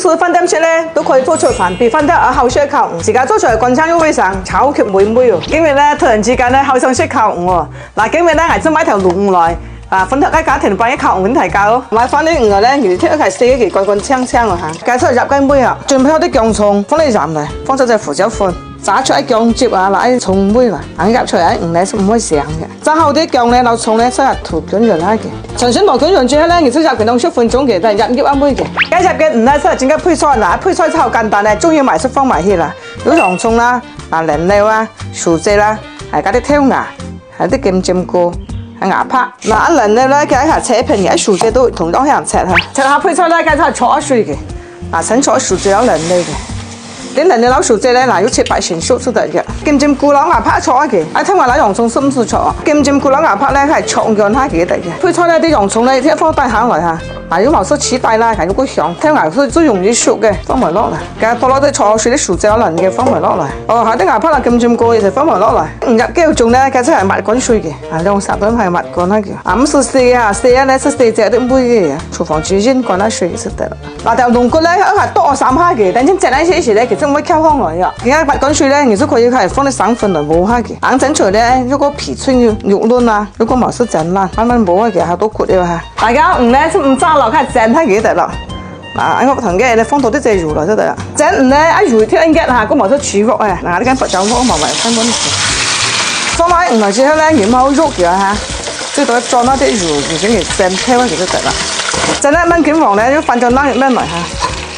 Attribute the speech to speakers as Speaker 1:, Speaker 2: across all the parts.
Speaker 1: 時飯店式咧都可以做出飯，比飯店好食烤魚，自家做出來乾淨又衛生，超級美味哦。今日咧突然之間咧好想食烤魚喎，嗱今日咧係真買條鱸魚來，分頭喺家庭擺啲烤魚提價咯。買翻啲魚咧，魚剔係四個乾乾青青啊嚇，介出嚟入雞妹啊，準備好啲薑葱，放啲鹽嚟，放咗隻胡椒粉。炸出一薑汁啊，拿啲葱妹啦，硬入出嚟魚咧唔可以成嘅。炸好啲薑咧，攞葱咧收入塗捲潤下嘅。重新塗捲潤之後咧，然之後入佢10分鐘嘅，但係入一妹嘅。加入嘅魚咧，收入整個配菜嗱，配菜超簡單咧，中意埋出放埋去啦。有洋葱啦、靚料啊、薯仔啦，係加啲挑牙，係啲金針菇，係牙拍。嗱，靚料咧，加一下切片嘅，薯仔都同當人切下。切下配菜咧，加咗炒水嘅，嗱，整炒薯仔有靚料嘅。啲人哋攞薯仔咧，嗱要切白成熟先得嘅。金針菇攞牙拍炒嘅，聽話攞洋葱深絲炒。金針菇攞牙拍咧係炒樣下嘅得嘅。配菜咧啲洋葱咧，一放低下來嚇，嗱要冇濕起底啦，係嗰個香。聽話都容易熟嘅，放埋落嚟。加多攞啲炒水啲薯仔有腍嘅，放埋落嚟。哦，下啲牙拍啦，金針菇亦就放埋落嚟。唔入雞肉仲咧，加出係蜜乾水嘅，用十分係蜜乾啦嘅。咁試啊，試啊咧，試隻啲妹嘅，廚房煮先乾啦水就得啦。嗱條龍骨咧，一係多3下嘅，等陣整嚟一時咧，其實唔會溝香來嘅。而家蜜乾水咧，其實佢要係放啲生粉嚟磨下嘅。硬整出嚟咧，如果皮脆肉嫩啊，如果冇濕整爛，慢慢磨嘅，好多骨嘅嚇。大家咧唔炸落，佢整下嘅得啦。嗱，我同嘅你放多啲隻肉落就得啦。整咧一肉添一下，個冇濕起鑊啊！嗱，呢間佛酒鍋麻麻翻嗰啲。放埋魚之後咧，原冇肉嘅嚇，最多裝多啲肉，而且要整開嗰就得啦。整一蚊卷黃咧，要放咗冷入咩嚟嚇？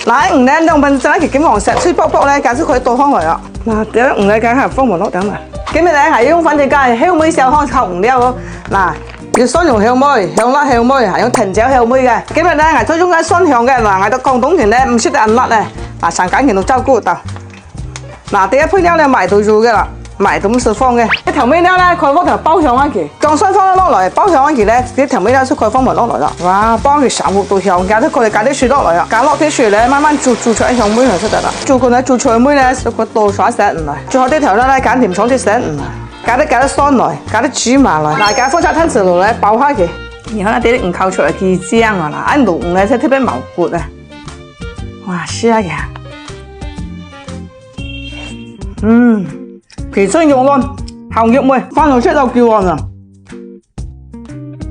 Speaker 1: 嗱，魚咧兩份整一卷黃石吹卜卜咧，簡直可以倒翻嚟啦。嗱，第一魚咧梗係放埋落等啦。今日咧係用番茄雞香梅小康烤魚料咯。嗱，要蒜蓉香梅、香辣香梅，係用藤椒香梅嘅。今日咧係最中間酸香嘅，嗱，我到廣東人咧唔識得ăn辣咧，嗱，上緊件都照顧到。嗱，第一配料咧埋到肉嘅啦。埋到咁放嘅，啲調味料咧，佢放條包上一件，將雙方落嚟，包上一件咧，啲調味料出佢放埋落嚟啦。哇，幫佢成鑊到香，加啲佢哋加啲水落嚟啦，加落啲水咧，慢慢煮出一香梅嚟就得啦。做佢咧做菜梅咧，佢倒晒食唔嚟。最後啲調料咧，揀甜廠啲食唔嚟，加啲蒜來，加啲芝麻來，嗱，加火柴吞豉落嚟爆下嘅，然後咧啲魚扣出嚟幾正啊嗱，一滷魚咧真係特別毛骨啊，哇，試下嘅，皮脆肉嫩，紅肉味，翻到出就叫案啦。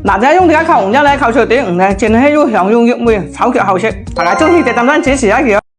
Speaker 1: 嗱，就用啲烤魚咧，烤出啲魚咧，真係又香又肉味，超級好食。大家中意就點讚支持一下。